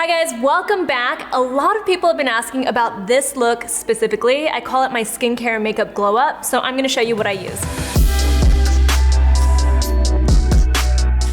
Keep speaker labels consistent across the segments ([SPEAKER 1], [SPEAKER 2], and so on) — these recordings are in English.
[SPEAKER 1] Hi guys, welcome back. A lot of people have been asking about this look specifically. I call it my skincare and makeup glow up, so I'm gonna show you what I use.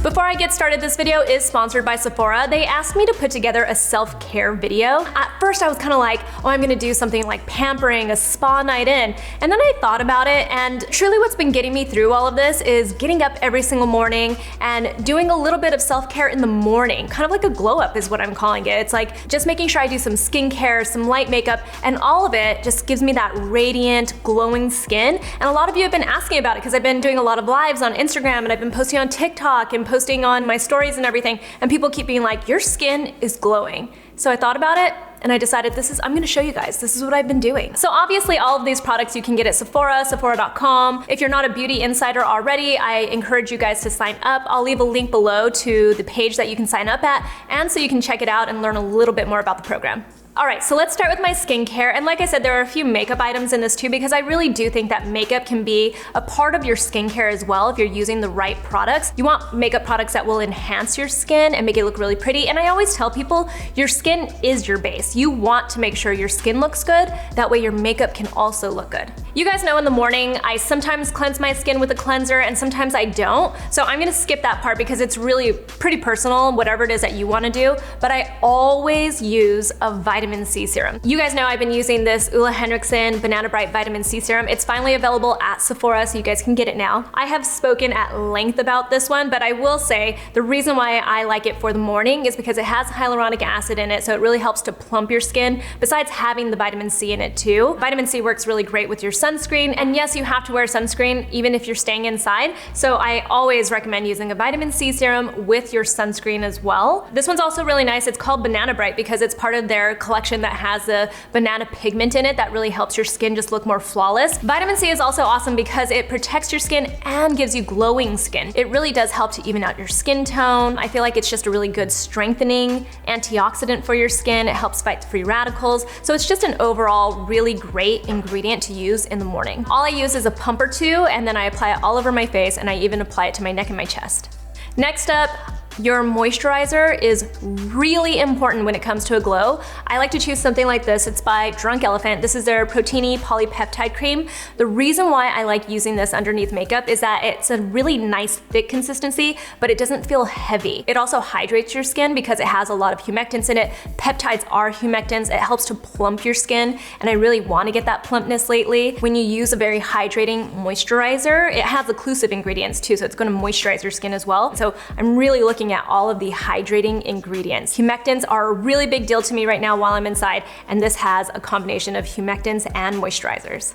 [SPEAKER 1] Before I get started, this video is sponsored by Sephora. They asked me to put together a self-care video. At first I was kind of like, oh, I'm gonna do something like pampering, a spa night in. And then I thought about it, and truly what's been getting me through all of this is getting up every single morning and doing a little bit of self-care in the morning. Kind of like a glow up is what I'm calling it. It's like just making sure I do some skincare, some light makeup, and all of it just gives me that radiant, glowing skin. And a lot of you have been asking about it because I've been doing a lot of lives on Instagram and I've been posting on TikTok and posting on my stories and everything, and people keep being like, your skin is glowing. So I thought about it and I decided I'm gonna show you guys, this is what I've been doing. So obviously all of these products you can get at Sephora, Sephora.com. If you're not a beauty insider already, I encourage you guys to sign up. I'll leave a link below to the page that you can sign up at, and so you can check it out and learn a little bit more about the program. All right, so let's start with my skincare. And like I said, there are a few makeup items in this too, because I really do think that makeup can be a part of your skincare as well if you're using the right products. You want makeup products that will enhance your skin and make it look really pretty. And I always tell people, your skin is your base. You want to make sure your skin looks good. That way your makeup can also look good. You guys know in the morning, I sometimes cleanse my skin with a cleanser and sometimes I don't. So I'm gonna skip that part because it's really pretty personal, whatever it is that you wanna do. But I always use a vitamin C serum. You guys know I've been using this Ulla Henriksen Banana Bright Vitamin C Serum. It's finally available at Sephora, so you guys can get it now. I have spoken at length about this one, but I will say the reason why I like it for the morning is because it has hyaluronic acid in it, so it really helps to plump your skin, besides having the vitamin C in it too. Vitamin C works really great with your sunscreen, and yes, you have to wear sunscreen even if you're staying inside, so I always recommend using a vitamin C serum with your sunscreen as well. This one's also really nice. It's called Banana Bright because it's part of their collection that has a banana pigment in it that really helps your skin just look more flawless. Vitamin C is also awesome because it protects your skin and gives you glowing skin. It really does help to even out your skin tone. I feel like it's just a really good strengthening antioxidant for your skin. It helps fight free radicals. So it's just an overall really great ingredient to use in the morning. All I use is a pump or two, and then I apply it all over my face, and I even apply it to my neck and my chest. Next up, your moisturizer is really important when it comes to a glow. I like to choose something like this. It's by Drunk Elephant. This is their Proteiny Polypeptide Cream. The reason why I like using this underneath makeup is that it's a really nice thick consistency, but it doesn't feel heavy. It also hydrates your skin because it has a lot of humectants in it. Peptides are humectants. It helps to plump your skin, and I really want to get that plumpness lately. When you use a very hydrating moisturizer, it has occlusive ingredients too, so it's going to moisturize your skin as well. So I'm really looking at all of the hydrating ingredients. Humectants are a really big deal to me right now while I'm inside, and this has a combination of humectants and moisturizers.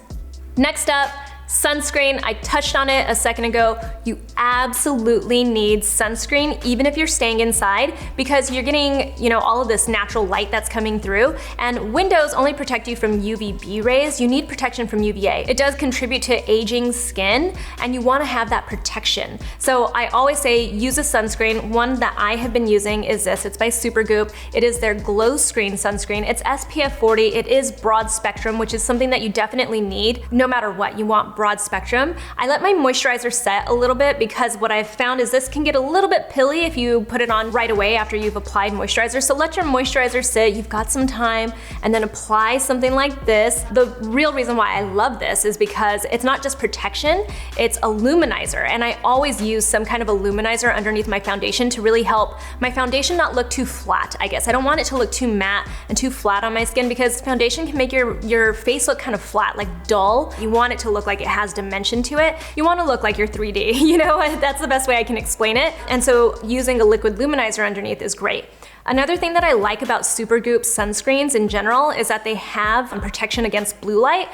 [SPEAKER 1] Next up, sunscreen. I touched on it a second ago. You absolutely need sunscreen even if you're staying inside, because you're getting, all of this natural light that's coming through, and windows only protect you from UVB rays. You need protection from UVA. It does contribute to aging skin, and you want to have that protection. So I always say use a sunscreen. One that I have been using is this. It's by Supergoop. It is their Glow Screen sunscreen. It's SPF 40. It is broad spectrum, which is something that you definitely need no matter what. You want broad spectrum. I let my moisturizer set a little bit because what I've found is this can get a little bit pilly if you put it on right away after you've applied moisturizer. So let your moisturizer sit, you've got some time, and then apply something like this. The real reason why I love this is because it's not just protection, it's a luminizer. And I always use some kind of a luminizer underneath my foundation to really help my foundation not look too flat, I guess. I don't want it to look too matte and too flat on my skin, because foundation can make your face look kind of flat, like dull. You want it to look like it has dimension to it. You want to look like you're 3D, that's the best way I can explain it. And so using a liquid luminizer underneath is great. Another thing that I like about Supergoop sunscreens in general is that they have protection against blue light.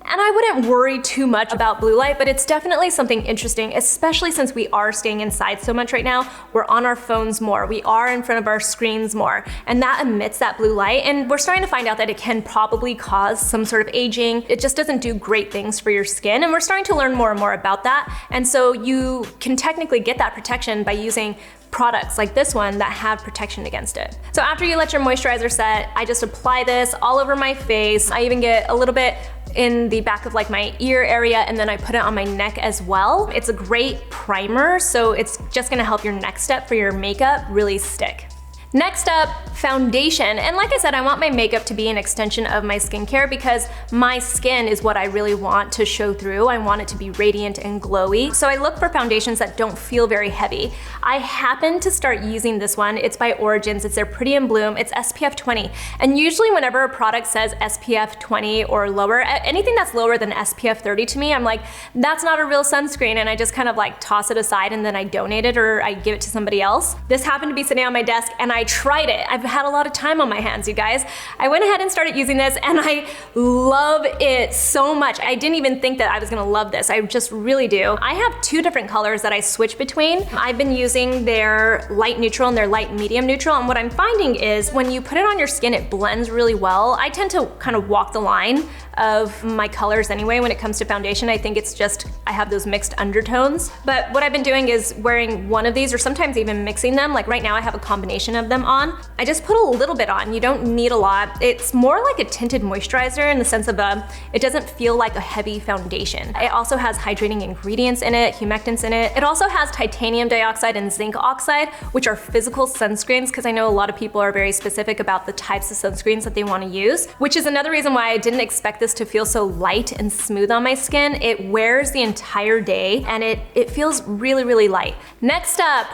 [SPEAKER 1] And I wouldn't worry too much about blue light, but it's definitely something interesting, especially since we are staying inside so much right now. We're on our phones more, we are in front of our screens more, and that emits that blue light, and we're starting to find out that it can probably cause some sort of aging. It just doesn't do great things for your skin, and we're starting to learn more and more about that. And so you can technically get that protection by using products like this one that have protection against it. So after you let your moisturizer set, I just apply this all over my face. I even get a little bit in the back of like my ear area, and then I put it on my neck as well. It's a great primer, so it's just gonna help your next step for your makeup really stick. Next up, foundation. And like I said, I want my makeup to be an extension of my skincare because my skin is what I really want to show through. I want it to be radiant and glowy. So I look for foundations that don't feel very heavy. I happen to start using this one. It's by Origins. It's their Pretty in Bloom. It's SPF 20. And usually whenever a product says SPF 20 or lower, anything that's lower than SPF 30 to me, I'm like, that's not a real sunscreen. And I just kind of like toss it aside and then I donate it or I give it to somebody else. This happened to be sitting on my desk and I tried it. I've had a lot of time on my hands, you guys. I went ahead and started using this and I love it so much. I didn't even think that I was gonna love this. I just really do. I have two different colors that I switch between. I've been using their light neutral and their light medium neutral, and what I'm finding is when you put it on your skin, it blends really well. I tend to kind of walk the line of my colors anyway when it comes to foundation. I think it's just, I have those mixed undertones. But what I've been doing is wearing one of these or sometimes even mixing them. Like right now I have a combination of them on. I just put a little bit on, you don't need a lot. It's more like a tinted moisturizer in the sense of it doesn't feel like a heavy foundation. It also has hydrating ingredients in it, humectants in it. It also has titanium dioxide and zinc oxide, which are physical sunscreens, because I know a lot of people are very specific about the types of sunscreens that they want to use, which is another reason why I didn't expect this to feel so light and smooth on my skin. It wears the entire day and it feels really, really light. Next up,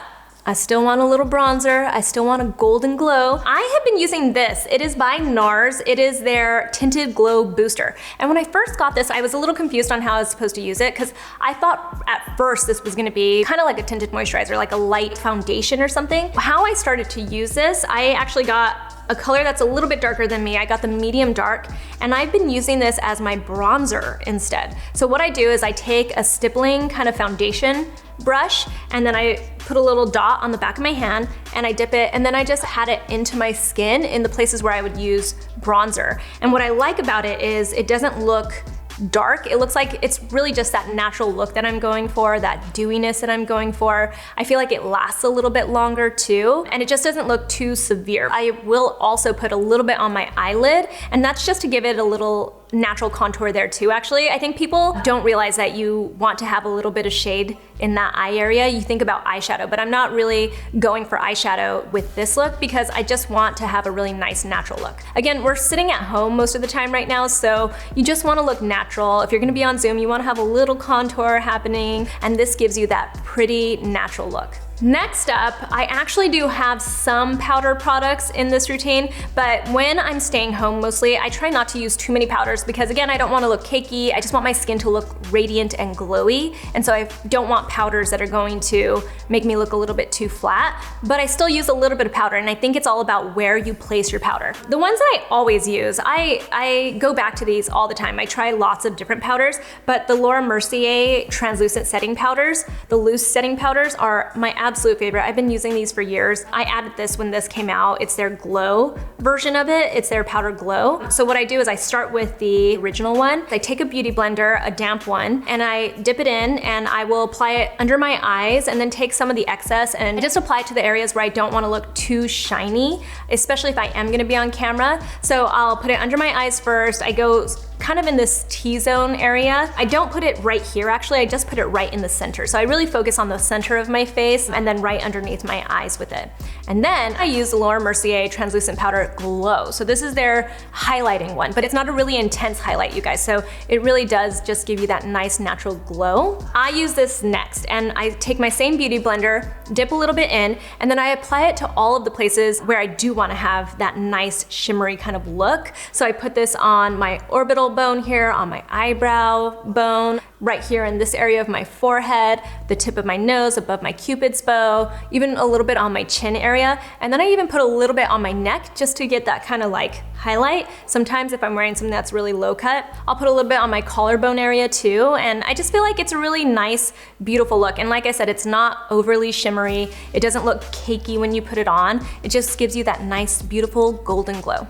[SPEAKER 1] I still want a little bronzer. I still want a golden glow. I have been using this. It is by NARS. It is their Tinted Glow Booster. And when I first got this, I was a little confused on how I was supposed to use it because I thought at first this was gonna be kind of like a tinted moisturizer, like a light foundation or something. How I started to use this, I actually got a color that's a little bit darker than me. I got the medium dark, and I've been using this as my bronzer instead. So what I do is I take a stippling kind of foundation brush, and then I put a little dot on the back of my hand, and I dip it, and then I just pat it into my skin in the places where I would use bronzer. And what I like about it is it doesn't look dark. It looks like it's really just that natural look that I'm going for, that dewiness that I'm going for. I feel like it lasts a little bit longer too, and it just doesn't look too severe. I will also put a little bit on my eyelid, and that's just to give it a little natural contour there too, actually. I think people don't realize that you want to have a little bit of shade in that eye area. You think about eyeshadow, but I'm not really going for eyeshadow with this look because I just want to have a really nice natural look. Again, we're sitting at home most of the time right now, so you just want to look natural. If you're gonna be on Zoom, you want to have a little contour happening, and this gives you that pretty natural look. Next up, I actually do have some powder products in this routine, but when I'm staying home mostly, I try not to use too many powders because again, I don't want to look cakey. I just want my skin to look radiant and glowy, and so I don't want powders that are going to make me look a little bit too flat, but I still use a little bit of powder, and I think it's all about where you place your powder. The ones that I always use, I go back to these all the time. I try lots of different powders, but the Mercier translucent setting powders, the loose setting powders are my absolute favorite. I've been using these for years. I added this when this came out. It's their glow version of it. It's their powder glow. So what I do is I start with the original one. I take a beauty blender, a damp one, and I dip it in and I will apply it under my eyes and then take some of the excess and just apply it to the areas where I don't want to look too shiny, especially if I am going to be on camera. So I'll put it under my eyes first. I go kind of in this T-zone area. I don't put it right here actually, I just put it right in the center. So I really focus on the center of my face and then right underneath my eyes with it. And then I use the Mercier Translucent Powder Glow. So this is their highlighting one, but it's not a really intense highlight, you guys. So it really does just give you that nice natural glow. I use this next, and I take my same beauty blender, dip a little bit in, and then I apply it to all of the places where I do want to have that nice shimmery kind of look. So I put this on my orbital bone here, on my eyebrow bone, right here in this area of my forehead, the tip of my nose, above my cupid's bow, even a little bit on my chin area. And then I even put a little bit on my neck just to get that kind of like highlight. Sometimes if I'm wearing something that's really low cut, I'll put a little bit on my collarbone area too. And I just feel like it's a really nice, beautiful look. And like I said, it's not overly shimmery. It doesn't look cakey when you put it on. It just gives you that nice, beautiful golden glow.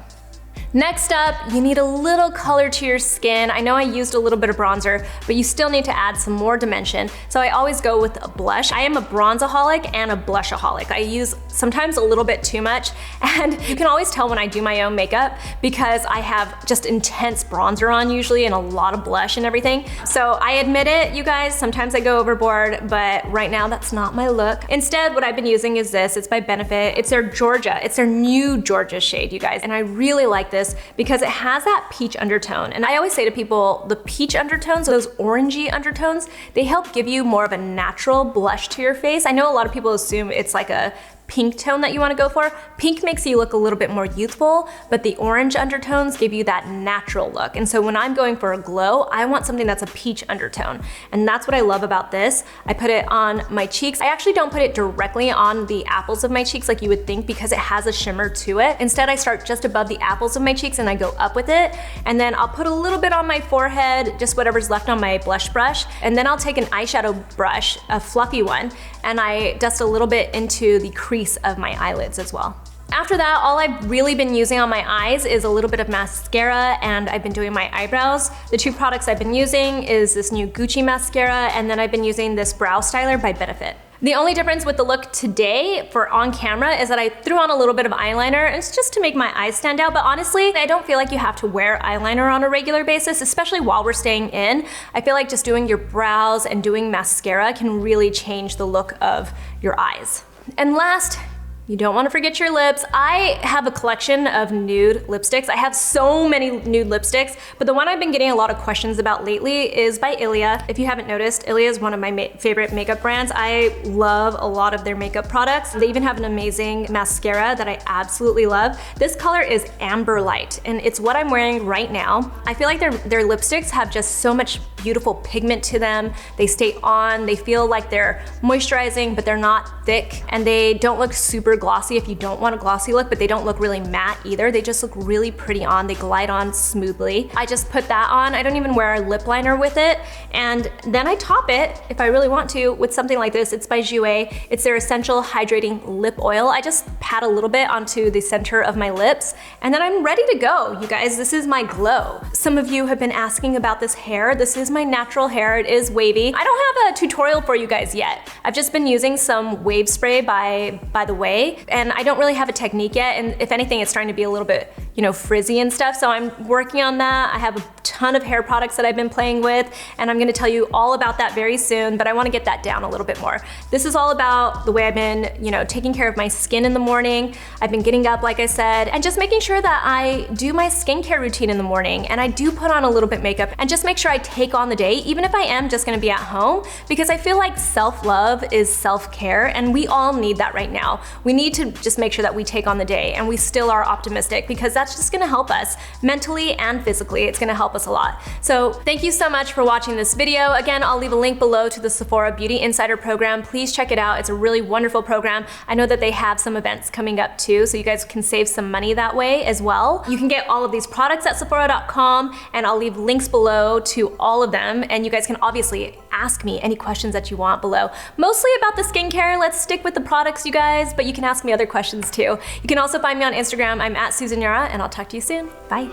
[SPEAKER 1] Next up, you need a little color to your skin. I know I used a little bit of bronzer, but you still need to add some more dimension. So I always go with a blush. I am a bronzaholic and a blushaholic. I use sometimes a little bit too much, and you can always tell when I do my own makeup because I have just intense bronzer on usually and a lot of blush and everything. So I admit it, you guys, sometimes I go overboard, but right now that's not my look. Instead, what I've been using is this. It's by Benefit. It's their Georgia. It's their new Georgia shade, you guys, and I really like this because it has that peach undertone. And I always say to people, the peach undertones, those orangey undertones, they help give you more of a natural blush to your face. I know a lot of people assume it's like a pink tone that you want to go for. Pink makes you look a little bit more youthful, but the orange undertones give you that natural look. And so when I'm going for a glow, I want something that's a peach undertone. And that's what I love about this. I put it on my cheeks. I actually don't put it directly on the apples of my cheeks like you would think because it has a shimmer to it. Instead, I start just above the apples of my cheeks and I go up with it. And then I'll put a little bit on my forehead, just whatever's left on my blush brush. And then I'll take an eyeshadow brush, a fluffy one, and I dust a little bit into the crease of my eyelids as well. After that, all I've really been using on my eyes is a little bit of mascara, and I've been doing my eyebrows. The two products I've been using is this new Gucci mascara, and then I've been using this brow styler by Benefit. The only difference with the look today for on camera is that I threw on a little bit of eyeliner, and it's just to make my eyes stand out, but honestly, I don't feel like you have to wear eyeliner on a regular basis, especially while we're staying in. I feel like just doing your brows and doing mascara can really change the look of your eyes. And last, you don't want to forget your lips. I have a collection of nude lipsticks. I have so many nude lipsticks, but the one I've been getting a lot of questions about lately is by Ilia. If you haven't noticed, Ilia is one of my favorite makeup brands. I love a lot of their makeup products. They even have an amazing mascara that I absolutely love. This color is Amber Light, and it's what I'm wearing right now. I feel like their lipsticks have just so much beautiful pigment to them. They stay on, they feel like they're moisturizing, but they're not thick, and they don't look super glossy if you don't want a glossy look, but they don't look really matte either. They just look really pretty on. They glide on smoothly. I just put that on. I don't even wear a lip liner with it. And then I top it, if I really want to, with something like this. It's by Jouer. It's their Essential Hydrating Lip Oil. I just pat a little bit onto the center of my lips, and then I'm ready to go, you guys. This is my glow. Some of you have been asking about this hair. This is my natural hair. It is wavy. I don't have a tutorial for you guys yet. I've just been using some wave spray by The Way, and I don't really have a technique yet, and if anything, it's starting to be a little bit, you know, frizzy and stuff, so I'm working on that. I have a ton of hair products that I've been playing with, and I'm gonna tell you all about that very soon, but I wanna get that down a little bit more. This is all about the way I've been, you know, taking care of my skin in the morning. I've been getting up, like I said, and just making sure that I do my skincare routine in the morning, and I do put on a little bit makeup, and just make sure I take on the day, even if I am just gonna be at home, because I feel like self-love is self-care, and we all need that right now. We need to just make sure that we take on the day, and we still are optimistic, because that's just gonna help us mentally and physically. It's gonna help us a lot. So thank you so much for watching this video. Again, I'll leave a link below to the Sephora Beauty Insider program. Please check it out. It's a really wonderful program. I know that they have some events coming up too, so you guys can save some money that way as well. You can get all of these products at Sephora.com, and I'll leave links below to all of them, and you guys can obviously ask me any questions that you want below. Mostly about the skincare. Let's stick with the products, you guys, but you can ask me other questions too. You can also find me on Instagram. I'm at Susan Yara, and I'll talk to you soon. Bye.